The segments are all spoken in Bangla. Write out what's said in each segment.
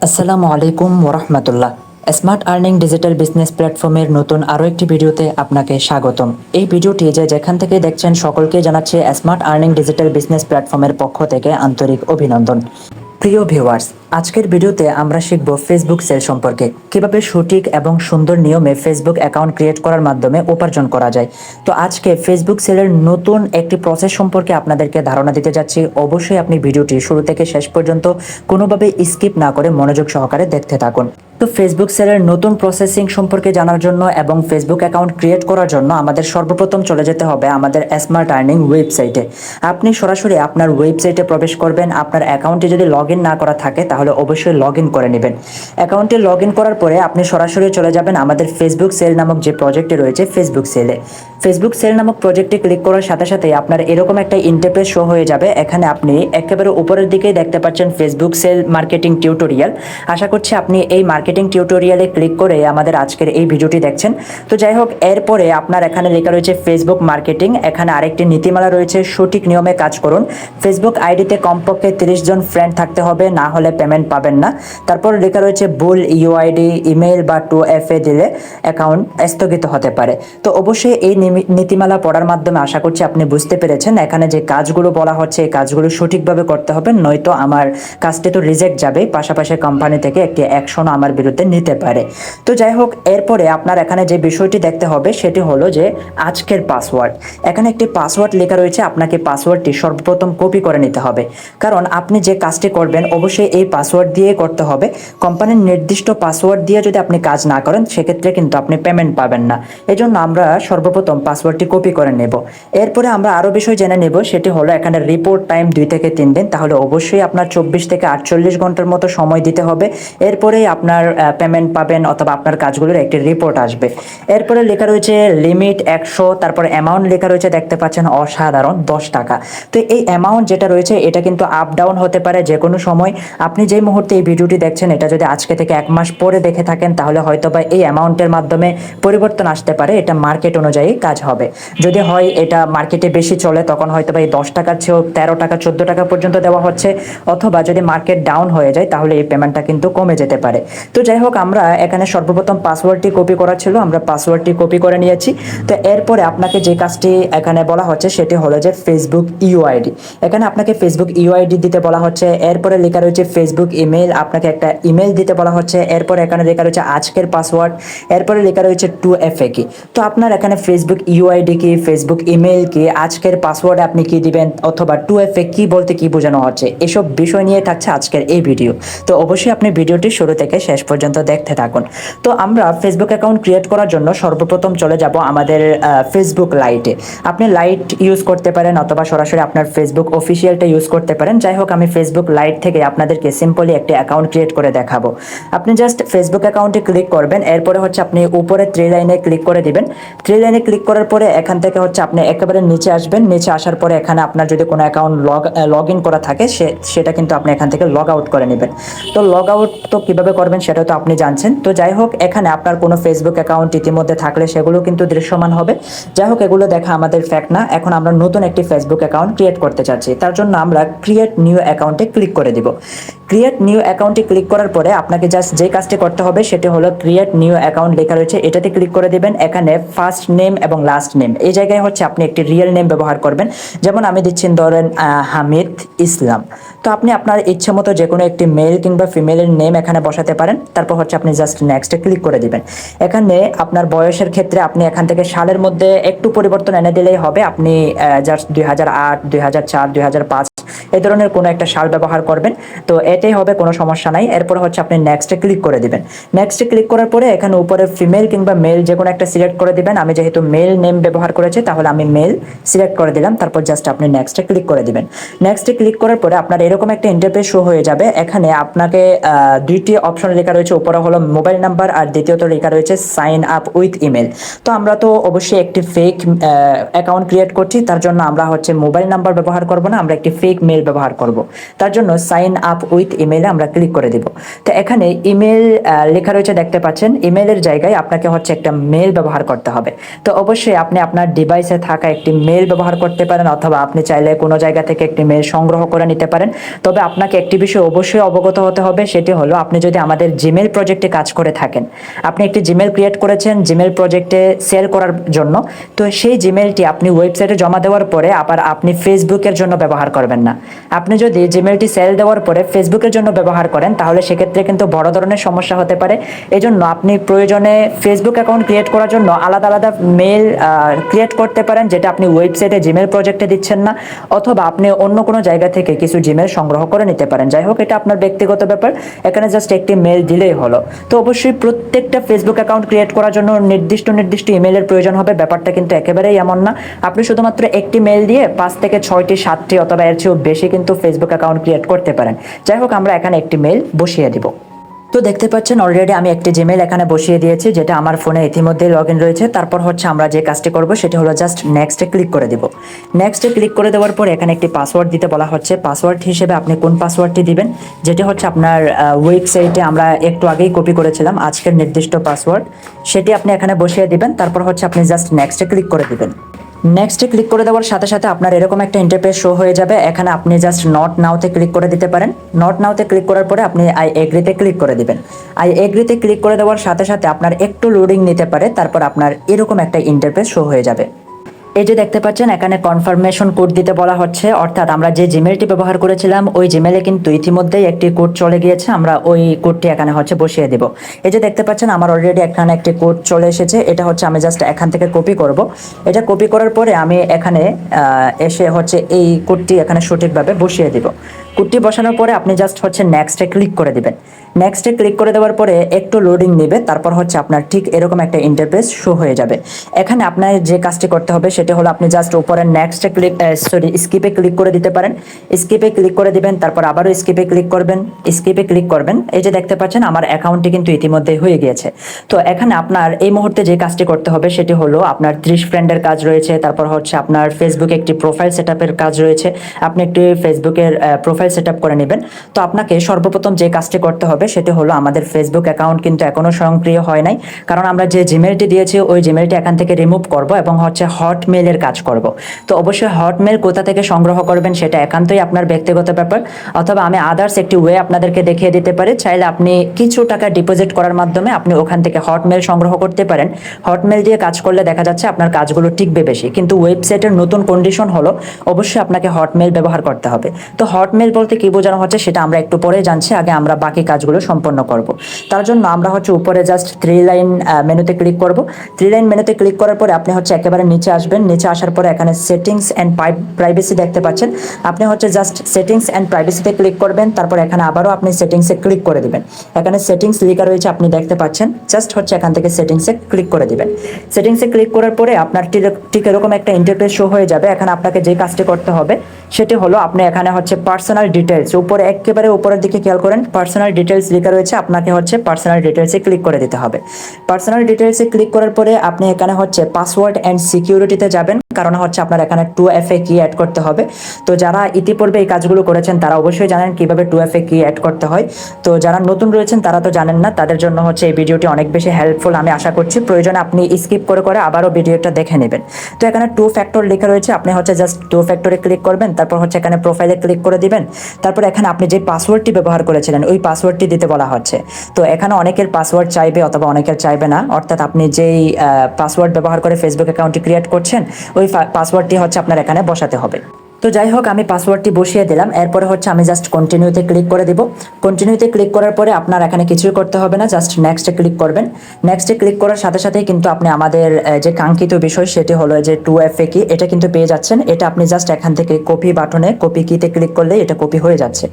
আসসালামু আলাইকুম ওরহমতুল্লাহ। স্মার্ট আর্নিং ডিজিটাল বিজনেস প্ল্যাটফর্মের নতুন আরও একটি ভিডিওতে আপনাকে স্বাগতম। এই ভিডিওটি যে যেখান থেকে দেখছেন সকলকে জানাচ্ছে স্মার্ট আর্নিং ডিজিটাল বিজনেস প্ল্যাটফর্মের পক্ষ থেকে আন্তরিক অভিনন্দন। প্রিয় ভিউয়ার্স, আজকের ভিডিওতে আমরা শিখব ফেসবুক সেল সম্পর্কে, কিভাবে সঠিক এবং সুন্দর নিয়মে ফেসবুক অ্যাকাউন্ট ক্রিয়েট করার মাধ্যমে উপার্জন করা যায়। তো আজকে ফেসবুক সেলের নতুন একটি প্রসেস সম্পর্কে আপনাদেরকে ধারণা দিতে যাচ্ছি। অবশ্যই আপনি ভিডিওটি শুরু থেকে শেষ পর্যন্ত কোনোভাবে স্কিপ না করে মনোযোগ সহকারে দেখতে থাকুন। তো ফেসবুক সেলের নতুন প্রসেসিং সম্পর্কে জানার জন্য এবং ফেসবুক অ্যাকাউন্ট ক্রিয়েট করার জন্য আমাদের সর্বপ্রথম চলে যেতে হবে আমাদের স্মার্ট আর্নিং ওয়েবসাইটে। আপনি সরাসরি আপনার ওয়েবসাইটে প্রবেশ করবেন। আপনার অ্যাকাউন্টে যদি লগ ইন না করা থাকে তাহলে অবশ্যই লগ ইন করে নেবেন। অ্যাকাউন্টে লগ ইন করার পরে আপনি সরাসরি চলে যাবেন আমাদের ফেসবুক সেল নামক যে প্রজেক্টটি রয়েছে ফেসবুক সেলে। ফেসবুক সেল নামক প্রজেক্টে ক্লিক করার সাথে সাথে আপনার এরকম একটা ইন্টারফেস শো হয়ে যাবে। এখানে আপনি একেবারে উপরের দিকেই দেখতে পাচ্ছেন ফেসবুক সেল মার্কেটিং টিউটোরিয়াল। আশা করছি আপনি এই মার্কেটিং টিউটোরিয়ালে ক্লিক করে আমাদের আজকের এই ভিডিওটি দেখছেন। তো যাই হোক, এরপরে আপনার এখানে লেখা রয়েছে ফেসবুক মার্কেটিং। এখানে আরেকটি নীতিমালা রয়েছে, সঠিক নিয়মে কাজ করুন। ফেসবুক আইডিতে কমপক্ষে 30 জন ফ্রেন্ড থাকতে হবে, না হলে পেমেন্ট পাবেন না। তারপর লেখা রয়েছে ভুল ইউআইডি, ইমেল বা 2FA দিলে অ্যাকাউন্ট স্থগিত হতে পারে। তো অবশ্যই এই নীতিমালা পড়ার মাধ্যমে আশা করছি আপনি বুঝতে পেরেছেন এখানে যে কাজগুলো বলা হচ্ছে এই কাজগুলো সঠিকভাবে করতে হবে, নয়তো আমার কাজটি তো রিজেক্ট যাবে, পাশাপাশি কোম্পানি থেকে একটি অ্যাকশন আমার বিরুদ্ধে নিতে পারে। তো যাই হোক, এরপরে আপনার এখানে যে বিষয়টি দেখতে হবে সেটি হলো যে আজকের পাসওয়ার্ড। এখানে একটি পাসওয়ার্ড লেখা রয়েছে, আপনাকে পাসওয়ার্ডটি সর্বপ্রথম কপি করে নিতে হবে, কারণ আপনি যে কাজটি করবেন অবশ্যই এই পাসওয়ার্ড দিয়ে করতে হবে। কোম্পানির নির্দিষ্ট পাসওয়ার্ড দিয়ে যদি আপনি কাজ না করেন সেক্ষেত্রে কিন্তু আপনি পেমেন্ট পাবেন না। এজন্য আমরা সর্বপ্রথম পাসওয়ার্ডটি কপি করে নেব। এরপরে আমরা আরও বিষয় জেনে নেব, সেটি হলো এখানে রিপোর্ট টাইম 2 থেকে 3 দিন। তাহলে অবশ্যই আপনার 24 থেকে 48 ঘন্টার মতো সময় দিতে হবে। এরপরেই আপনার পেমেন্ট পাবেন অথবা আপনার কাজগুলোর একটি রিপোর্ট আসবে। এরপরে লেখা রয়েছে লিমিট 100, তারপর অ্যামাউন্ট লেখা রয়েছে দেখতে পাচ্ছেন অসাধারণ 10 টাকা। তো এই অ্যামাউন্ট যেটা রয়েছে এটা কিন্তু আপ ডাউন হতে পারে যে কোনো সময়। আপনি যেই মুহূর্তে এই ভিডিওটি দেখছেন এটা যদি আজকে থেকে 1 মাস পরে দেখে থাকেন তাহলে হয়তো বা এই অ্যামাউন্টের মাধ্যমে পরিবর্তন আসতে পারে। এটা মার্কেট অনুযায়ী কাজ হবে। যদি হয় এটা মার্কেটে বেশি চলে তখন হয়তো বা এই 10 টাকার চেয়েও 13 টাকা 14 টাকা পর্যন্ত দেওয়া হচ্ছে, অথবা যদি মার্কেট ডাউন হয়ে যায় তাহলে এই পেমেন্টটা কিন্তু কমে যেতে পারে। তো যাই হোক, আমরা এখানে সর্বপ্রথম পাসওয়ার্ডটি কপি করা ছিল, আমরা পাসওয়ার্ডটি কপি করে নিয়েছি। তো এরপরে আপনাকে যে কাজটি এখানে বলা হচ্ছে সেটি হলো যে ফেসবুক ইউআইডি। এখানে আপনাকে ফেসবুক ইউআইডি দিতে বলা হচ্ছে। এরপরে লেখা রয়েছে ফেসবুক ইমেল, আপনাকে একটা ইমেল দিতে বলা হচ্ছে। এরপরে এখানে লেখা রয়েছে আজকের পাসওয়ার্ড। এরপরে লেখা রয়েছে 2FA কি। তো আপনার এখানে ফেসবুক ইউআইডি কি, ফেসবুক ইমেল কি, আজকের পাসওয়ার্ড আপনি কি দিবেন, অথবা 2FA কি বলতে কি বোঝানো হচ্ছে, এসব বিষয় নিয়ে থাকছে আজকের এই ভিডিও। তো অবশ্যই আপনি ভিডিওটি শুরু থেকে শেষ পর্যন্ত দেখতে থাকুন। তো আমরা ফেসবুক অ্যাকাউন্ট ক্রিয়েট করার জন্য সর্বপ্রথম চলে যাব আমাদের ফেসবুক লাইটে। আপনি লাইট ইউজ করতে পারেন অথবা সরাসরি আপনার ফেসবুক অফিসিয়ালটা ইউজ করতে পারেন। যাই হোক, আমি ফেসবুক লাইট থেকে আপনাদেরকে সিম্পলি একটি অ্যাকাউন্ট ক্রিয়েট করে দেখাবো। আপনি জাস্ট ফেসবুক অ্যাকাউন্টে ক্লিক করবেন। এরপরে হচ্ছে আপনি উপরে 3 লাইনে ক্লিক করে দিবেন। 3 লাইনে ক্লিক করার পরে এখান থেকে হচ্ছে আপনি একেবারে নিচে আসবেন। নিচে আসার পরে এখানে আপনার যদি কোনো অ্যাকাউন্ট লগ ইন করা থাকে সেটা কিন্তু আপনি এখান থেকে লগ আউট করে নেবেন। তো লগ আউট তো কীভাবে করবেন সেটা তো আপনি জানছেন। তো যাই হোক, এখানে আপনার কোনো ফেসবুক অ্যাকাউন্ট ইতিমধ্যে থাকলে সেগুলো কিন্তু দৃশ্যমান হবে। যাই হোক, এগুলো দেখা আমাদের ফ্যাক্ট না। এখন আমরা নতুন একটি ফেসবুক অ্যাকাউন্ট ক্রিয়েট করতে চাচ্ছি, তার জন্য আমরা ক্রিয়েট নিউ অ্যাকাউন্টে ক্লিক করে দিব। ক্রিয়েট নিউ অ্যাকাউন্টে ক্লিক করার পরে আপনাকে জাস্ট যে কাজটি করতে হবে সেটি হলো ক্রিয়েট নিউ অ্যাকাউন্ট লেখা রয়েছে এটাতে ক্লিক করে দিবেন। এখানে ফার্স্ট নেম এবং লাস্ট নেম এই জায়গায় হচ্ছে আপনি একটি রিয়েল নেম ব্যবহার করবেন। যেমন আমি দিচ্ছি ধরেন হামিদ ইসলাম। তো আপনি আপনার ইচ্ছে মতো যে কোনো একটি মেল কিংবা ফিমেলের নেম এখানে বসাতে পারেন। তারপর হচ্ছে আপনি জাস্ট নেক্সটে ক্লিক করে দিবেন। এখানে আপনার বয়সের ক্ষেত্রে আপনি এখান থেকে সালের মধ্যে একটু পরিবর্তন এনে দিলেই হবে। আপনি জাস্ট 2008, 2004, 2005 এই ধরনের কোনো একটা সাল ব্যবহার করবেন। তো এটাই হবে, কোনো সমস্যা নাই। এরপর হচ্ছে আপনি নেক্সটে ক্লিক করে দিবেন। নেক্সটে ক্লিক করার পরে এখানে উপরে ফিমেল কিংবা মেল যে কোনো একটা সিলেক্ট করে দিবেন। আমি যেহেতু মেল নেম ব্যবহার করেছি তাহলে আমি মেল সিলেক্ট করে দিলাম। তারপর জাস্ট আপনি নেক্সটে ক্লিক করে দিবেন। নেক্সটে ক্লিক করার পরে আপনার এরকম একটা ইন্টারফেস শো হয়ে যাবে। এখানে আপনাকে দুইটি অপশন লেখা রয়েছে, উপরে হলো মোবাইল নাম্বার আর দ্বিতীয়ত লেখা রয়েছে সাইন আপ উইথ ইমেল। তো আমরা তো অবশ্যই একটি ফেক অ্যাকাউন্ট ক্রিয়েট করছি, তার জন্য আমরা হচ্ছে মোবাইল নাম্বার ব্যবহার করব না, আমরা একটি ফেক মেল ব্যবহার করব। তার জন্য সাইন আপ উইথ ইমেইলে আমরা ক্লিক করে দিব। তো এখানে ইমেল লেখা রয়েছে দেখতে পাচ্ছেন, ইমেলের জায়গায় আপনাকে হচ্ছে একটা মেল ব্যবহার করতে হবে। তো অবশ্যই আপনি আপনার ডিভাইসে থাকা একটি মেল ব্যবহার করতে পারেন, অথবা আপনি চাইলে কোনো জায়গা থেকে একটি মেল সংগ্রহ করে নিতে পারেন। তবে আপনাকে একটি বিষয় অবশ্যই অবগত হতে হবে, সেটি হলো আপনি যদি আমাদের জিমেল প্রজেক্টে কাজ করে থাকেন, আপনি একটি জিমেল ক্রিয়েট করেছেন জিমেল প্রজেক্টে সেল করার জন্য, তো সেই জিমেলটি আপনি ওয়েবসাইটে জমা দেওয়ার পরে আবার আপনি ফেসবুকের জন্য ব্যবহার করবেন না। আপনি যদি জিমেলটি সেল দেওয়ার পরে ফেসবুকের জন্য ব্যবহার করেন, তাহলে সেক্ষেত্রে কিন্তু বড় ধরনের সমস্যা হতে পারে। এজন্য আপনি প্রয়োজনে ফেসবুক অ্যাকাউন্ট ক্রিয়েট করার জন্য আলাদা আলাদা মেল ক্রিয়েট করতে পারেন, যেটা আপনি ওয়েবসাইটে জিমেল প্রজেক্টে দিচ্ছেন না, অথবা আপনি অন্য কোনো জায়গা থেকে কিছু জিমেল সংগ্রহ করে নিতে পারেন। যাই হোক, এটা আপনার ব্যক্তিগত ব্যাপার, এখানে জাস্ট একটি মেল দিলেই হলো। তো অবশ্যই প্রত্যেকটা ফেসবুক অ্যাকাউন্ট ক্রিয়েট করার জন্য নির্দিষ্ট ইমেলের প্রয়োজন হবে, ব্যাপারটা কিন্তু একেবারেই এমন না। আপনি শুধুমাত্র একটি মেল দিয়ে 5 থেকে 6টি 7টি অথবা এর চেয়েও বেশি কিন্তু ফেসবুক অ্যাকাউন্ট ক্রিয়েট করতে পারেন। যাই হোক, আমরা এখানে একটি মেল বসিয়ে দিব। তো দেখতে পাচ্ছেন অলরেডি আমি একটি জিমেল এখানে বসিয়ে দিয়েছি, যেটা আমার ফোনে ইতিমধ্যেই লগ ইন রয়েছে। তারপর হচ্ছে আমরা যে কাজটি করব সেটি হলো জাস্ট নেক্সটে ক্লিক করে দিব। নেক্সটে ক্লিক করে দেওয়ার পর এখানে একটি পাসওয়ার্ড দিতে বলা হচ্ছে। পাসওয়ার্ড হিসেবে আপনি কোন পাসওয়ার্ডটি দিবেন, যেটি হচ্ছে আপনার ওয়েবসাইটে আমরা একটু আগেই কপি করেছিলাম আজকের নির্দিষ্ট পাসওয়ার্ড, সেটি আপনি এখানে বসিয়ে দিবেন। তারপর হচ্ছে আপনি জাস্ট নেক্সটে ক্লিক করে দিবেন। নেক্সটে ক্লিক করে দেওয়ার সাথে সাথে আপনার এরকম একটা ইন্টারফেস শো হয়ে যাবে। এখানে আপনি জাস্ট নট নাওতে ক্লিক করে দিতে পারেন। নট নাওতে ক্লিক করার পরে আপনি আই এগ্রিতে ক্লিক করে দিবেন। আই এগ্রিতে ক্লিক করে দেওয়ার সাথে সাথে আপনার একটু লোডিং নিতে পারে, তারপর আপনার এরকম একটা ইন্টারফেস শো হয়ে যাবে। এই যে দেখতে পাচ্ছেন এখানে কনফার্মেশন কোড দিতে বলা হচ্ছে, অর্থাৎ আমরা যে জিমেলটি ব্যবহার করেছিলাম ওই জিমেলে কিন্তু ইতিমধ্যেই একটি কোড চলে গিয়েছে, আমরা ওই কোডটি এখানে হচ্ছে বসিয়ে দেব। এই যে দেখতে পাচ্ছেন আমার অলরেডি এখানে একটি কোড চলে এসেছে, এটা হচ্ছে আমি জাস্ট এখান থেকে কপি করব। এটা কপি করার পরে আমি এখানে এসে হচ্ছে এই কোডটি এখানে সঠিকভাবে বসিয়ে দিব। কোডটি বসানোর পরে আপনি জাস্ট হচ্ছে নেক্সটে ক্লিক করে দিবেন। নেক্সটে ক্লিক করে দেওয়ার পরে একটু লোডিং নেবে, তারপর হচ্ছে আপনার ঠিক এরকম একটা ইন্টারফেস শো হয়ে যাবে। এখানে আপনার যে কাজটি করতে হবে সেটা হলো আপনি জাস্ট উপরে নেক্সটে ক্লিক স্কিপে ক্লিক করে দিতে পারেন। স্কিপে ক্লিক করে দিবেন, তারপর আবারও স্কিপে ক্লিক করবেন, স্কিপে ক্লিক করবেন। এই যে দেখতে পাচ্ছেন আমার অ্যাকাউন্টটি কিন্তু ইতিমধ্যে হয়ে গিয়েছে। তো এখানে আপনার এই মুহূর্তে যে কাজটি করতে হবে সেটি হলো আপনার 30 ফ্রেন্ডের কাজ রয়েছে, তারপর হচ্ছে আপনার ফেসবুকে একটি প্রোফাইল সেটআপের কাজ রয়েছে, আপনি একটি ফেসবুকের প্রোফাইল সেটআপ করে নেবেন। তো আপনাকে সর্বপ্রথম যে কাজটি করতে হবে সেটি হলো আমাদের ফেসবুক অ্যাকাউন্ট কিন্তু এখনো সক্রিয় হয় নাই, কারণ আমরা যে জিমেলটি দিয়েছি ওই জিমেলটি এখান থেকে রিমুভ করব এবং হচ্ছে হটমেইলের কাজ করব। তো অবশ্যই হটমেইল কোথা থেকে সংগ্রহ করবেন সেটা একান্তই আপনার ব্যক্তিগত ব্যাপার, অথবা আমি আদার্স একটি ওয়ে আপনাদেরকে দেখিয়ে দিতে পারি। চাইলে আপনি কিছু টাকা ডিপোজিট করার মাধ্যমে আপনি ওখান থেকে হটমেইল সংগ্রহ করতে পারেন। হটমেইল দিয়ে কাজ করলে দেখা যাচ্ছে আপনার কাজগুলো টিকবে বেশি, কিন্তু ওয়েবসাইটের নতুন কন্ডিশন হলো অবশ্যই আপনাকে হটমেইল ব্যবহার করতে হবে। তো হটমেইল বলতে কি বোঝানো হচ্ছে সেটা আমরা একটু পরে জানছি, আগে আমরা বাকি কাজগুলো সম্পন্ন করব। তার জন্য আমরা হচ্ছে উপরে জাস্ট 3 লাইন মেনুতে ক্লিক করব। 3 লাইন মেনুতে ক্লিক করার পরে আপনি হচ্ছে একেবারে নিচে আসবেন। নিচে আসার পরে এখানে সেটিংস অ্যান্ড প্রাইভেসি দেখতে পাচ্ছেন, আপনি হচ্ছে জাস্ট সেটিংস অ্যান্ড প্রাইভেসিতে ক্লিক করবেন। তারপর এখানে আবারও আপনি সেটিংসে ক্লিক করে দিবেন। এখানে সেটিংস লেখা রয়েছে আপনি দেখতে পাচ্ছেন, জাস্ট হচ্ছে এখান থেকে সেটিংসে ক্লিক করে দিবেন। সেটিংসে ক্লিক করার পরে আপনার ঠিক এরকম একটা ইন্টারফেস শো হয়ে যাবে। এখানে আপনাকে যে কাজটি করতে হবে সেটি হলো আপনি এখানে হচ্ছে পার্সোনাল ডিটেলস, উপরে একেবারে উপরের দিকে খেয়াল করেন পার্সোনাল ডিটেলস লেখা রয়েছে, আপনাকে হচ্ছে পার্সোনাল ডিটেলসে ক্লিক করে দিতে হবে। পার্সোনাল ডিটেলসে ক্লিক করার পরে আপনি এখানে হচ্ছে পাসওয়ার্ড অ্যান্ড সিকিউরিটিতে যাবেন, কারণ হচ্ছে আপনার এখানে 2FA কি অ্যাড করতে হবে। তো যারা ইতিপূর্বে এই কাজগুলো করেছেন তারা অবশ্যই জানেন কিভাবে 2FA কি অ্যাড করতে হয়। তো যারা নতুন রয়েছেন তারা তো জানেন না, তাদের জন্য হচ্ছে এই ভিডিওটি অনেক বেশি হেল্পফুল আমি আশা করছি। প্রয়োজনে আপনি স্কিপ করে করে আবারও ভিডিওটা দেখে নেবেন। তো এখানে 2 ফ্যাক্টর লেখা রয়েছে, আপনি হচ্ছে জাস্ট 2 ফ্যাক্টরে ক্লিক করবেন, তারপর হচ্ছে এখানে প্রোফাইলে ক্লিক করে দিবেন। তারপর এখানে আপনি যে পাসওয়ার্ডটি ব্যবহার করেছিলেন ওই পাসওয়ার্ডটি দিতে বলা হচ্ছে। তো এখানে অনেকের পাসওয়ার্ড চাইবে অথবা অনেকের চাইবে না, অর্থাৎ আপনি যেই পাসওয়ার্ড ব্যবহার করে ফেসবুক অ্যাকাউন্টটি ক্রিয়েট করছেন ওই পাসওয়ার্ডটি হচ্ছে আপনার এখানে বসাতে হবে। তো যাই হোক, আমি পাসওয়ার্ডটি বসিয়ে দিলাম। এরপরে হচ্ছে আমি জাস্ট কন্টিনিউতে ক্লিক করে দিব। কন্টিনিউতে ক্লিক করার পরে আপনার এখানে কিছুই করতে হবে না, জাস্ট নেক্সটে ক্লিক করবেন। নেক্সটে ক্লিক করার সাথে সাথেই কিন্তু আপনি আমাদের যে কাঙ্ক্ষিত বিষয় সেটি হলো যে 2FA কি, এটা কিন্তু পেয়ে যাচ্ছেন। এটা আপনি জাস্ট এখান থেকে কপি বাটনে কপি কিতে ক্লিক করলে এটা কপি হয়ে যাচ্ছে।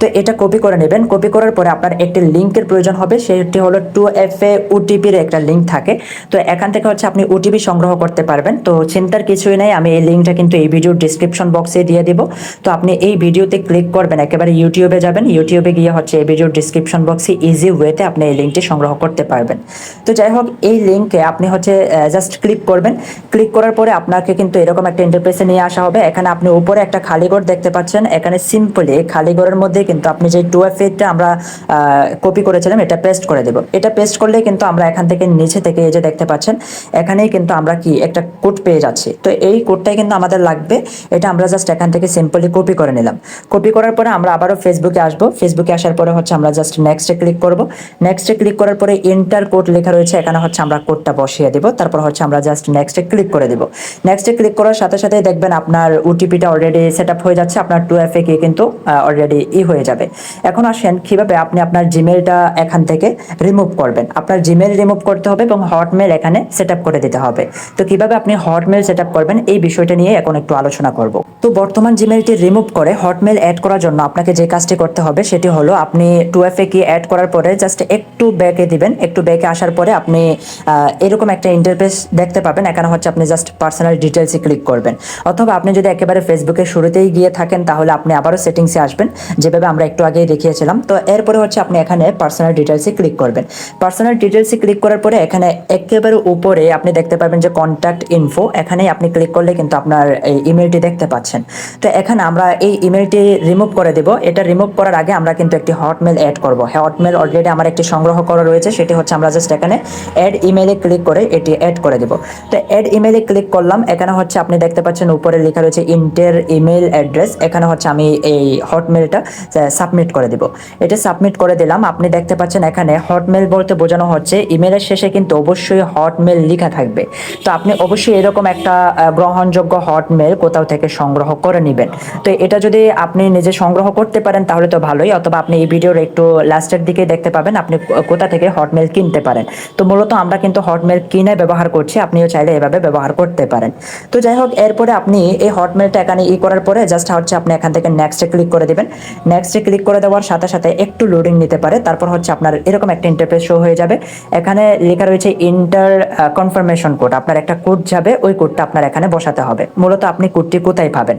তো এটা কপি করে নেবেন। কপি করার পরে আপনার একটি লিঙ্কের প্রয়োজন হবে, সেটি হলো 2FA OTPর একটা লিঙ্ক থাকে। তো এখান থেকে হচ্ছে আপনি OTP সংগ্রহ করতে পারবেন। তো চিন্তার কিছুই নেই, আমি এই লিঙ্কটা কিন্তু এই ভিডিওর ডিসক্রিপশন বক্সে বক্সে দিয়ে দিব। তো আপনি এই ভিডিওতে ক্লিক করবেন, একেবারে ইউটিউবে যাবেন, ইউটিউবে গিয়ে হচ্ছে এই ভিডিওর ডিসক্রিপশন বক্সে ইজি ওয়েতে আপনি এই লিঙ্কটি সংগ্রহ করতে পারবেন। তো যাই হোক, এই লিঙ্কে আপনি হচ্ছে জাস্ট ক্লিক করবেন। ক্লিক করার পরে আপনাকে কিন্তু এরকম একটা ইন্টারফেসে নিয়ে আসা হবে। এখানে আপনি উপরে একটা খালি ঘর দেখতে পাচ্ছেন, এখানে সিম্পলি খালি ঘরের মধ্যে কিন্তু আপনি যে 2FA আমরা কপি করেছিলাম এটা পেস্ট করে দেব। এটা পেস্ট করলে কিন্তু আমরা এখান থেকে নিচে থেকে এই যে দেখতে পাচ্ছেন এখানেই কিন্তু আমরা কি একটা কোড পেয়ে যাচ্ছি। তো এই কোডটাই কিন্তু আমাদের লাগবে। এটা আমরা জাস্ট এখান থেকে সিম্পলি কপি করে নিলাম। কপি করার পরে আমরা আবারও ফেসবুকে আসবো। ফেসবুকে আসার পরে হচ্ছে আমরা জাস্ট নেক্সটে ক্লিক করব। নেক্সটে ক্লিক করার পরে এন্টার কোড লেখা রয়েছে, এখানে হচ্ছে আমরা কোডটা বসিয়ে দেব। তারপর হচ্ছে আমরা জাস্ট নেক্সটে ক্লিক করে দেব। নেক্সটে ক্লিক করার সাথে সাথে দেখবেন আপনার ওটিপিটা অলরেডি সেট আপ হয়ে যাচ্ছে, আপনার 2FA কি কিন্তু অলরেডি হয়ে যাবে। এখন আসেন কিভাবে আপনি আপনার জিমেলটা এখান থেকে রিমুভ করবেন। আপনার জিমেল রিমুভ করতে হবে এবং হটমেল এখানে সেট আপ করে দিতে হবে। তো কিভাবে আপনি হটমেল সেট আপ করবেন এই বিষয়টা নিয়ে এখন একটু আলোচনা করব। তো বর্তমান জিমেলটি রিমুভ করে হটমেল অ্যাড করার জন্য আপনাকে যে কাজটি করতে হবে সেটি হলো আপনি 2FA কি অ্যাড করার পরে জাস্ট একটু ব্যাকে দিবেন। একটু ব্যাকে আসার পরে আপনি এরকম একটা ইন্টারফেস দেখতে পাবেন। এখানে হচ্ছে আপনি জাস্ট পার্সোনাল ডিটেলসে ক্লিক করবেন, অথবা আপনি যদি একেবারে ফেসবুকের শুরুতেই গিয়ে থাকেন তাহলে আপনি আবারও সেটিংসে আসবেন, যেভাবে আমরা একটু আগেই দেখিয়েছিলাম। তো এরপরে হচ্ছে আপনি এখানে পার্সোনাল ডিটেলসে ক্লিক করবেন। পার্সোনাল ডিটেলসে ক্লিক করার পরে এখানে একেবারে উপরে আপনি দেখতে পাবেন যে কন্ট্যাক্ট ইনফো, এখানেই আপনি ক্লিক করলে কিন্তু আপনার এই ইমেলটি দেখতে পাচ্ছেন। তো এখানে আমরা এই ইমেলটি রিমুভ করে দেব। এটা রিমুভ করার আগে আমরা কিন্তু একটি হটমেল অ্যাড করব। হটমেল অলরেডি আমার একটি সংগ্রহ করা রয়েছে, সেটি হচ্ছে আমরা জাস্ট এখানে অ্যাড ইমেলে ক্লিক করে এটি অ্যাড করে দেব। তো অ্যাড ইমেলে ক্লিক করলাম। এখানে হচ্ছে আপনি দেখতে পাচ্ছেন উপরে লেখা রয়েছে ইন্টার ইমেল অ্যাড্রেস। এখানে হচ্ছে আমি এই হটমেলটা সাবমিট করে দেব। এটা সাবমিট করে দিলাম। আপনি দেখতে পাচ্ছেন এখানে হটমেল বলতে বোঝানো হচ্ছে ইমেলের শেষে কিন্তু অবশ্যই হটমেল লেখা থাকবে। তো আপনি অবশ্যই এরকম একটা গ্রহণযোগ্য হটমেল কোথাও থেকে সংগ্রহ করে নেবেন। তো এটা যদি আপনি নিজে সংগ্রহ করতে পারেন তাহলে তো ভালোই, অথবা আপনি এই ভিডিওর একটু লাস্টের দিকে দেখতে পাবেন আপনি কোথা থেকে হটমেল কিনতে পারেন। তো মূলত আমরা কিন্তু হটমেল কিনে ব্যবহার করছি, আপনিও চাইলে এভাবে ব্যবহার করতে পারেন। তো যাই হোক, এরপরে আপনি এই হটমেলটা এখানে করার পরে জাস্ট হচ্ছে আপনি এখান থেকে নেক্সটে ক্লিক করে দিবেন। নেক্সটে ক্লিক করে দেওয়ার সাথে সাথে একটু লোডিং নিতে পারে, তারপর হচ্ছে আপনার এরকম একটা ইন্টারফেস শো হয়ে যাবে। এখানে লেখা রয়েছে ইন্টার কনফার্মেশন কোড, আপনার একটা কোড যাবে, ওই কোডটা আপনার এখানে বসাতে হবে। মূলত আপনি কোডটি কোথায় পাবেন?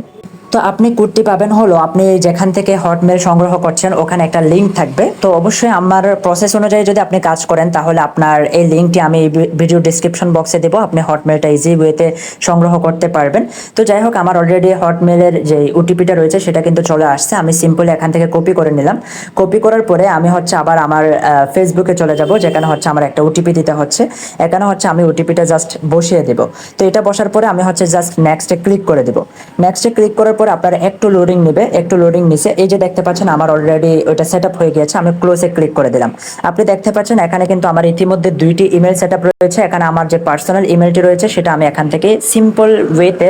তো আপনি কোডটি পাবেন হলো আপনি যেখান থেকে হটমেল সংগ্রহ করছেন ওখানে একটা লিঙ্ক থাকবে। তো অবশ্যই আমার প্রসেস অনুযায়ী যদি আপনি কাজ করেন তাহলে আপনার এই লিঙ্কটি আমি ভিডিও ডিসক্রিপশন বক্সে দেবো, আপনি হটমেলটা ইজি ওয়েতে সংগ্রহ করতে পারবেন। তো যাই হোক, আমার অলরেডি হটমেলের যে ওটিপিটা রয়েছে সেটা কিন্তু চলে আসছে। আমি সিম্পলি এখান থেকে কপি করে নিলাম। কপি করার পরে আমি হচ্ছে আবার আমার ফেসবুকে চলে যাব, যেখানে হচ্ছে আমার একটা ওটিপি দিতে হচ্ছে। এখানে হচ্ছে আমি ওটিপিটা জাস্ট বসিয়ে দেব। তো এটা বসার পরে আমি হচ্ছে জাস্ট নেক্সটে ক্লিক করে দেব। নেক্সটে ক্লিক করার পর আপনার একটু লোডিং নেবে, একটু লোডিং নিছে। এই যে দেখতে পাচ্ছেন আমার অলরেডি ওইটা সেট আপ হয়ে গিয়েছে। আমি ক্লোজে ক্লিক করে দিলাম। আপনি দেখতে পাচ্ছেন এখানে কিন্তু আমার ইতিমধ্যে দুইটি ইমেল সেট আপ রয়েছে। এখানে আমার যে পার্সোনাল ইমেলটি রয়েছে সেটা আমি এখান থেকে সিম্পল ওয়েতে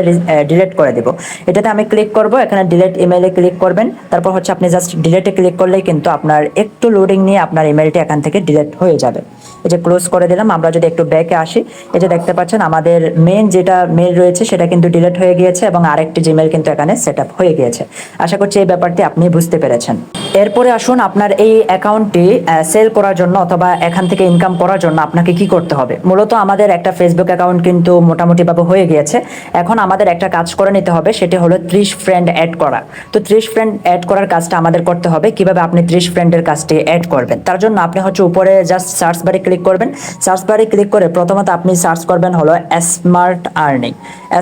ডিলিট করে দেব। এটাতে আমি ক্লিক করব, এখানে ডিলিট ইমেলে ক্লিক করবেন। তারপর হচ্ছে আপনি জাস্ট ডিলিটে ক্লিক করলেই কিন্তু আপনার একটু লোডিং নিয়ে আপনার ইমেলটি এখান থেকে ডিলিট হয়ে যাবে। এই যে ক্লোজ করে দিলাম। আমরা যদি একটু ব্যাকে আসি, এই যে দেখতে পাচ্ছেন আমাদের মেন যেটা মেল রয়েছে সেটা কিন্তু ডিলিট হয়ে গিয়েছে এবং আরেকটি জিমেল কিন্তু এখানে সেট আপ হয়ে গিয়েছে। আশা করছি এই ব্যাপারটি আপনি বুঝতে পেরেছেন। এরপরে আসুন আপনার এই অ্যাকাউন্টটি সেল করার জন্য অথবা এখান থেকে ইনকাম করার জন্য আপনাকে কি করতে হবে। মূলত আমাদের একটা ফেসবুক অ্যাকাউন্ট কিন্তু মোটামুটিভাবে হয়ে গিয়েছে। এখন আমাদের একটা কাজ করে নিতে হবে, সেটি হলো 30 ফ্রেন্ড অ্যাড করা। তো 30 ফ্রেন্ড অ্যাড করার কাজটা আমাদের করতে হবে। কিভাবে আপনি 30 ফ্রেন্ডের কাজটি অ্যাড করবেন, তার জন্য আপনি হচ্ছে উপরে জাস্ট সার্চ বারে ক্লিক করবেন। সার্চ বারে ক্লিক করে প্রথমত আপনি সার্চ করবেন হলো smart earning.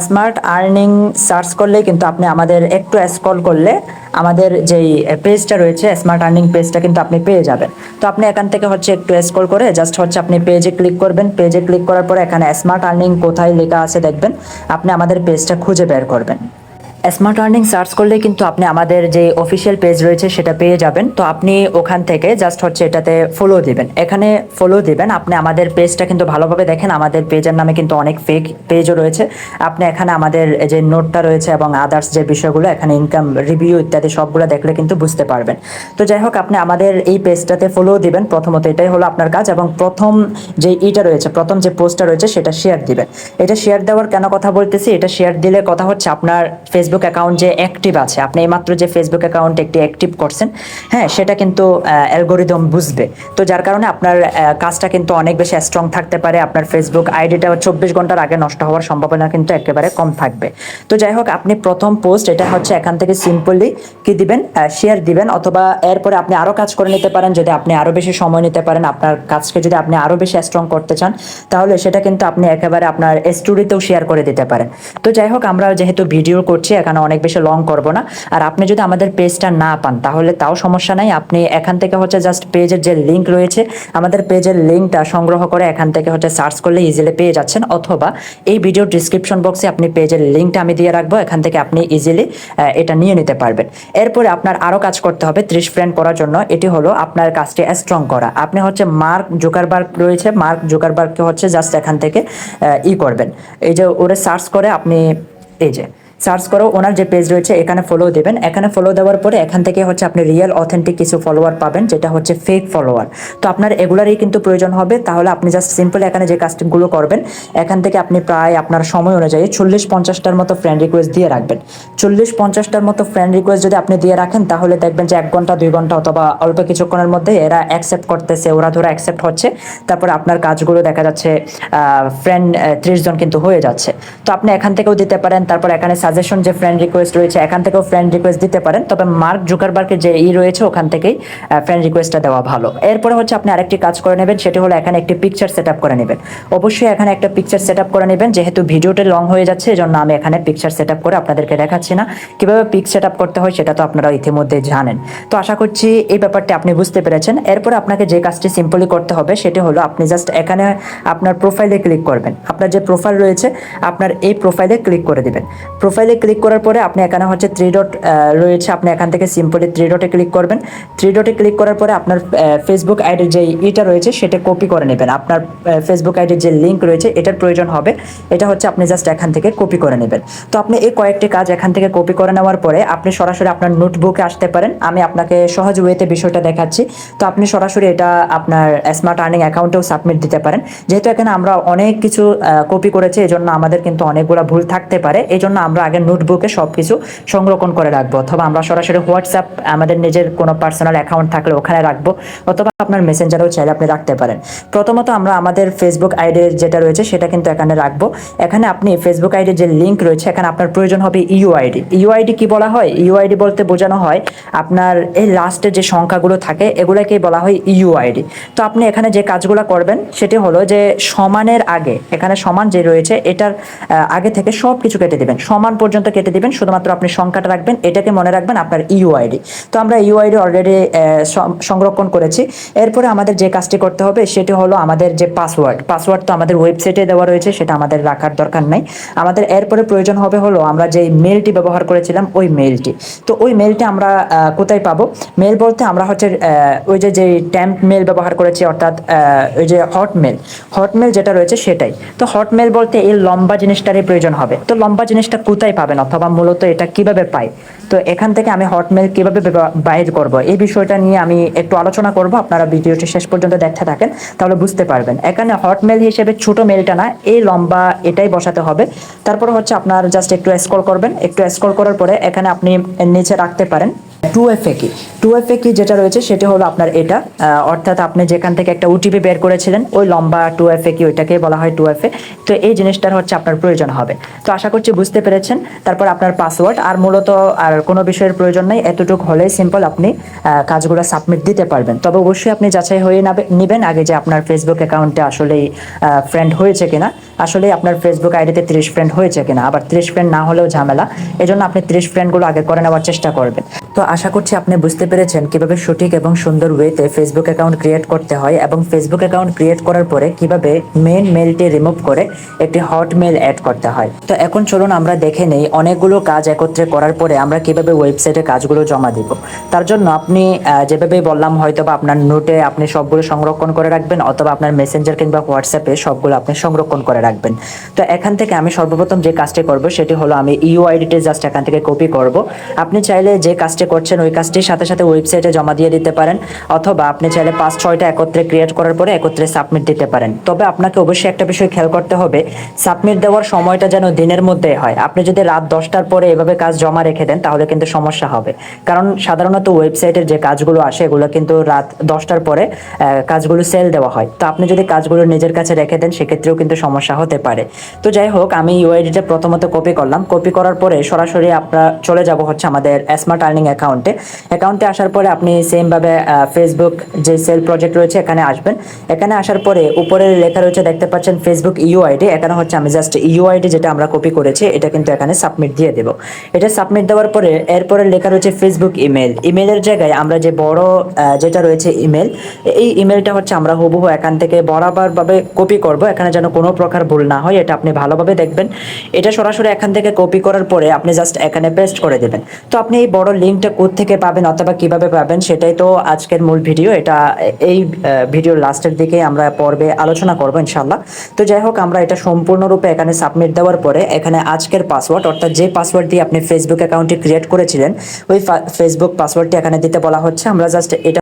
Smart earning search করলে কিন্তু আপনি আমাদের একটু স্ক্রল করলে আমাদের যেই পেজটা রয়েছে স্মার্ট আর্নিং পেজটা কিন্তু আপনি পেয়ে যাবেন। তো আপনি এখান থেকে হচ্ছে একটু স্ক্রল করে জাস্ট হচ্ছে আপনি পেজে ক্লিক করবেন। পেজে ক্লিক করার পরে এখানে স্মার্ট আর্নিং কোথায় লেখা আছে দেখবেন, আপনি আমাদের পেজটা খুঁজে বের করবেন। স্মার্ট আর্নিং সার্চ করলে কিন্তু আপনি আমাদের যে অফিসিয়াল পেজ রয়েছে সেটা পেয়ে যাবেন। তো আপনি ওখান থেকে জাস্ট হচ্ছে এটাতে ফলো দিবেন। এখানে ফলো দিবেন। আপনি আমাদের পেজটা কিন্তু ভালোভাবে দেখেন, আমাদের পেজের নামে কিন্তু অনেক ফেক পেজও রয়েছে। আপনি এখানে আমাদের যে নোটটা রয়েছে এবং আদার্স যে বিষয়গুলো এখানে ইনকাম রিভিউ ইত্যাদি সবগুলো দেখলে কিন্তু বুঝতে পারবেন। তো যাই হোক, আপনি আমাদের এই পেজটাতে ফলো দিবেন। প্রথমত এটাই হলো আপনার কাজ, এবং প্রথম যে ইটা রয়েছে, প্রথম যে পোস্টটা রয়েছে সেটা শেয়ার দিবেন। এটা শেয়ার দেওয়ার কেন কথা বলতেছি, এটা শেয়ার দিলে কথা হচ্ছে আপনার ফেসবুক ফেসবুক অ্যাকাউন্ট যে অ্যাক্টিভ আছে, আপনি এইমাত্র যে ফেসবুক অ্যাকাউন্ট একটি অ্যাক্টিভ করছেন, হ্যাঁ, সেটা কিন্তু অ্যালগোরিদম বুঝবে। তো যার কারণে আপনার কাজটা কিন্তু অনেক বেশি স্ট্রং থাকতে পারে। আপনার ফেসবুক আইডিটা 24 ঘন্টার আগে নষ্ট হওয়ার সম্ভাবনা কিন্তু একেবারে কম থাকবে। তো যাই হোক, আপনি প্রথম পোস্ট এটা হচ্ছে এখান থেকে সিম্পলি কি দিবেন, শেয়ার দিবেন, অথবা এরপরে আপনি আরও কাজ করে নিতে পারেন। যদি আপনি আরও বেশি সময় নিতে পারেন, আপনার কাজকে যদি আপনি আরও বেশি স্ট্রং করতে চান, তাহলে সেটা কিন্তু আপনি একেবারে আপনার স্টোরিতেও শেয়ার করে দিতে পারেন। তো যাই হোক, আমরা যেহেতু ভিডিও করছি এখানে অনেক বেশি লং করব না। আর আপনি যদি আমাদের পেজটা না পান তাহলে তাও সমস্যা নাই, আপনি এখান থেকে হচ্ছে জাস্ট পেজের যে লিঙ্ক রয়েছে, আমাদের পেজের লিঙ্কটা সংগ্রহ করে এখান থেকে হচ্ছে সার্চ করলে ইজিলি পেয়ে যাচ্ছেন, অথবা এই ভিডিও ডিসক্রিপশন বক্সে আপনি পেজের লিঙ্কটা আমি দিয়ে রাখবো, এখান থেকে আপনি ইজিলি এটা নিয়ে নিতে পারবেন। এরপরে আপনার আরও কাজ করতে হবে 30 ফ্রেন্ড করার জন্য। এটি হলো আপনার কাজটি স্ট্রং করা। আপনি হচ্ছে মার্ক জুকারবার্গ রয়েছে, মার্ক জুকারবার্গকে হচ্ছে জাস্ট এখান থেকে করবেন, এই যে ওরে সার্চ করে আপনি এই যে সার্চ করো, ওনার যে পেজ রয়েছে এখানে ফলো দেবেন। এখানে ফলো দেওয়ার পরে এখান থেকে হচ্ছে আপনি রিয়েল অথেন্টিক কিছু ফলোয়ার পাবেন, যেটা হচ্ছে ফেক ফলোয়ার। তো আপনার এগুলারই কিন্তু প্রয়োজন হবে। তাহলে আপনি জাস্ট সিম্পল এখানে যে কাজগুলো করবেন, এখান থেকে আপনি প্রায় আপনার সময় অনুযায়ী 40-50টার মতো ফ্রেন্ড রিকোয়েস্ট দিয়ে রাখবেন। 40-50টার মতো ফ্রেন্ড রিকোয়েস্ট যদি আপনি দিয়ে রাখেন, তাহলে দেখবেন যে 1 ঘন্টা 2 ঘন্টা অথবা অল্প কিছুক্ষণের মধ্যে এরা অ্যাকসেপ্ট করতেছে, ওরা ধরে অ্যাকসেপ্ট হচ্ছে। তারপরে আপনার কাজগুলো দেখা যাচ্ছে ফ্রেন্ড 30 জন কিন্তু হয়ে যাচ্ছে। তো আপনি এখান থেকেও দিতে পারেন। তারপর এখানে সাজেশন যে ফ্রেন্ড রিকোয়েস্ট রয়েছে, এখান থেকেও ফ্রেন্ড রিকোয়েস্ট দিতে পারেন, তবে মার্ক জুকারবার্গের যে রয়েছে ওখান থেকেই ফ্রেন্ড রিকোয়েস্টটা দেওয়া ভালো। এরপরে হচ্ছে আপনি আরেকটি কাজ করে নেবেন, সেটি হলো এখানে একটি পিকচার সেট আপ করে নেবেন। অবশ্যই এখানে একটা পিকচার সেট আপ করে নেবেন। যেহেতু ভিডিওটা লং হয়ে যাচ্ছে, এজন্য আমি এখানে পিকচার সেট আপ করে আপনাদেরকে দেখাচ্ছি না। কিভাবে পিক সেট আপ করতে হয় সেটা তো আপনারা ইতিমধ্যে জানেন। তো আশা করছি এই ব্যাপারটি আপনি বুঝতে পেরেছেন। এরপরে আপনাকে যে কাজটি সিম্পলি করতে হবে সেটি হলো আপনি জাস্ট এখানে আপনার প্রোফাইলে ক্লিক করবেন। আপনার যে প্রোফাইল রয়েছে, আপনার এই প্রোফাইলে ক্লিক করে দিবেন। প্রোফাইলে ক্লিক করার পরে আপনি এখানে হচ্ছে 3 ডট রয়েছে, আপনি এখান থেকে সিম্পলি 3 ডটে ক্লিক করবেন। 3 ডটে ক্লিক করার পরে আপনার ফেসবুক আইডির যে ইটা রয়েছে সেটা কপি করে নেবেন। আপনার ফেসবুক আইডির যে লিঙ্ক রয়েছে এটার প্রয়োজন হবে, এটা হচ্ছে আপনি জাস্ট এখান থেকে কপি করে নেবেন। তো আপনি এই কয়েকটি কাজ এখান থেকে কপি করে নেওয়ার পরে আপনি সরাসরি আপনার নোটবুকে আসতে পারেন। আমি আপনাকে সহজ ওয়েতে বিষয়টা দেখাচ্ছি। তো আপনি সরাসরি এটা আপনার স্মার্ট আর্নিং অ্যাকাউন্টেও সাবমিট দিতে পারেন। যেহেতু এখানে আমরা অনেক কিছু কপি করেছি, এজন্য আমাদের কিন্তু অনেকগুলো ভুল থাকতে পারে। এই জন্য আমরা আগে নোটবুকে সব কিছু সংরক্ষণ করে রাখবো, অথবা আমরা সরাসরি হোয়াটসঅ্যাপ আমাদের নিজের কোনো পার্সোনাল অ্যাকাউন্ট থাকলে ওখানে রাখবো, অথবা আপনার মেসেঞ্জারেও চাইলে আপনি রাখতে পারেন। প্রথমত আমরা আমাদের ফেসবুক আইডির যেটা রয়েছে সেটা কিন্তু এখানে রাখবো। এখানে আপনি ফেসবুক আইডির যে লিঙ্ক রয়েছে, এখানে আপনার প্রয়োজন হবে ইউআইডি। ইউআইডি কি বলা হয়? ইউআইডি বলতে বোঝানো হয় আপনার এই লাস্টে যে সংখ্যাগুলো থাকে এগুলোকেই বলা হয় ইউআইডি। তো আপনি এখানে যে কাজগুলো করবেন সেটি হলো যে সমানের আগে, এখানে সমান যে রয়েছে এটার আগে থেকে সব কিছু কেটে দিবেন, সমান পর্যন্ত কেটে দিবেন। শুধুমাত্র আপনি সংখ্যাটা রাখবেন, এটাকে মনে রাখবেন আপনার ইউআইডি। তো আমরা ইউআইডি অলরেডি সংরক্ষণ করেছি। এরপরে আমাদের যে কাজটি করতে হবে সেটি হলো আমাদের যে পাসওয়ার্ড। পাসওয়ার্ড তো আমাদের ওয়েবসাইটে দেওয়া রয়েছে, সেটা আমাদের রাখার দরকার নাই। আমাদের এরপরে প্রয়োজন হবে হলো আমরা যে মেলটি ব্যবহার করেছিলাম ওই মেলটি। তো ওই মেলটি আমরা কোথায় পাবো? মেল বলতে আমরা হচ্ছে ওই যে ট্যাম্প মেল ব্যবহার করেছি, অর্থাৎ ওই যে হটমেল যেটা রয়েছে সেটাই। তো হটমেল বলতে এই লম্বা জিনিসটারই প্রয়োজন হবে। তো লম্বা জিনিসটা কোথায় পাবেন, অথবা মূলত এটা কিভাবে পাই? তো এখান থেকে আমি হটমেল কিভাবে বাইর করব এই বিষয়টা নিয়ে আমি একটু আলোচনা করব। আপনারা ভিডিওটি শেষ পর্যন্ত দেখতে থাকেন, তাহলে বুঝতে পারবেন। এখানে হটমেল হিসেবে ছোট মেলটা না, এই লম্বা এটাই বসাতে হবে। তারপরে হচ্ছে আপনার জাস্ট একটু স্ক্রল করবেন। একটু স্ক্রল করার পরে এখানে আপনি নিচে রাখতে পারেন 2FA কি। 2FA কি যেটা রয়েছে সেটা হলো আপনার এটা, অর্থাৎ আপনি যেখান থেকে একটা ওটিপি বের করেছিলেন ওই লম্বা 2FA কি, ওইটাকে বলা হয় 2FA। তো এই জিনিসটার হচ্ছে আপনার প্রয়োজন হবে। তো আশা করছি বুঝতে পেরেছেন। তারপর আপনার পাসওয়ার্ড, আর মূলত আর কোনো বিষয়ের প্রয়োজন নেই। এতটুকু হলেই সিম্পল আপনি কাজগুলো সাবমিট দিতে পারবেন। তবে অবশ্যই আপনি যাচাই হয়ে নেবেন আগে যে আপনার ফেসবুক অ্যাকাউন্টে আসলেই ফ্রেন্ড হয়েছে কিনা, আসলে আপনার ফেসবুক আইডিতে 30 ফ্রেন্ড হয়েছে কিনা। আবার 30 ফ্রেন্ড না হলেও ঝামেলা, এজন্য আপনি 30 ফ্রেন্ডগুলো আগে করে নেওয়ার চেষ্টা করবেন। তো আশা করছি আপনি বুঝতে পেরেছেন কিভাবে সঠিক এবং সুন্দর ওয়েতে ফেসবুক অ্যাকাউন্ট ক্রিয়েট করতে হয়, এবং ফেসবুক অ্যাকাউন্ট ক্রিয়েট করার পরে কিভাবে মেন মেলটি রিমুভ করে একটি হট মেল অ্যাড করতে হয়। তো এখন চলুন আমরা দেখে নেই অনেকগুলো কাজ একত্রে করার পরে আমরা কিভাবে ওয়েবসাইটে কাজগুলো জমা দিব। তার জন্য আপনি যেভাবে বললাম, হয়তো বা আপনার নোটে আপনি সবগুলো সংরক্ষণ করে রাখবেন, অথবা আপনার মেসেঞ্জার কিংবা হোয়াটসঅ্যাপে সবগুলো আপনি সংরক্ষণ করে রাখবেন। রাখবেন। তো এখান থেকে আমি সর্বপ্রথম যে কাজটি করব সেটি হলো আমি ইউআইডিটি জাস্ট এখান থেকে কপি করব। আপনি চাইলে যে কাজটি করছেন ওই কাজটির সাথে সাথে ওয়েবসাইটে জমা দিয়ে দিতে পারেন, অথবা আপনি চাইলে 5-6টা একত্রে ক্রিয়েট করার পরে একত্রে সাবমিট দিতে পারেন। তবে আপনাকে অবশ্যই একটা বিষয় খেয়াল করতে হবে, সাবমিট দেওয়ার সময়টা যেন দিনের মধ্যে হয়। আপনি যদি রাত 10টার পরে এভাবে কাজ জমা রেখে দেন তাহলে কিন্তু সমস্যা হবে, কারণ সাধারণত ওয়েবসাইটের যে কাজগুলো আসে এগুলো কিন্তু রাত 10টার পরে কাজগুলো সেল দেওয়া হয়। তো আপনি যদি কাজগুলো নিজের কাছে রেখে দেন সেক্ষেত্রেও কিন্তু সমস্যা হতে পারে। তো যাই হোক, আমি ইউআইডিটা প্রথমত কপি করলাম। কপি করার পরে সরাসরি আপনারা চলে যাব হচ্ছে আমাদের স্মার্ট আর্নিং অ্যাকাউন্টে আসার পরে আপনি সেমভাবে ফেসবুক যে সেল প্রজেক্ট রয়েছে এখানে আসবেন। এখানে আসার পরে উপরে লেখা রয়েছে, দেখতে পাচ্ছেন ফেসবুক ইউআইডি। এখানে হচ্ছে আমি জাস্ট ইউআইডি যেটা আমরা কপি করেছি এটা কিন্তু এখানে সাবমিট দিয়ে দেব। এটা সাবমিট দেওয়ার পরে এরপরে লেখা রয়েছে ফেসবুক ইমেলের জায়গায় আমরা যে বড় যেটা রয়েছে ইমেল, এই ইমেলটা হচ্ছে আমরা হুবহু এখান থেকে বরাবরভাবে কপি করব, এখানে যেন কোনো প্রকার ভুল না হয় এটা আপনি ভালোভাবে দেখবেন। এটা সরাসরি এখান থেকে কপি করার পরে আপনি জাস্ট এখানে পেস্ট করে দেবেন। তো আপনি এই বড় লিঙ্কটা কোত্থেকে পাবেন অথবা কিভাবে পাবেন সেটাই তো আজকের মূল ভিডিও। এটা এই ভিডিওর লাস্টের দিকে আমরা পর্বে আলোচনা করব ইনশাআল্লাহ। তো যাই হোক, আমরা এটা সম্পূর্ণরূপে এখানে সাবমিট দেওয়ার পরে এখানে আজকের পাসওয়ার্ড, অর্থাৎ যে পাসওয়ার্ড দিয়ে আপনি ফেসবুক অ্যাকাউন্টটি ক্রিয়েট করেছিলেন ওই ফেসবুক পাসওয়ার্ডটি এখানে দিতে বলা হচ্ছে। আমরা জাস্ট এটা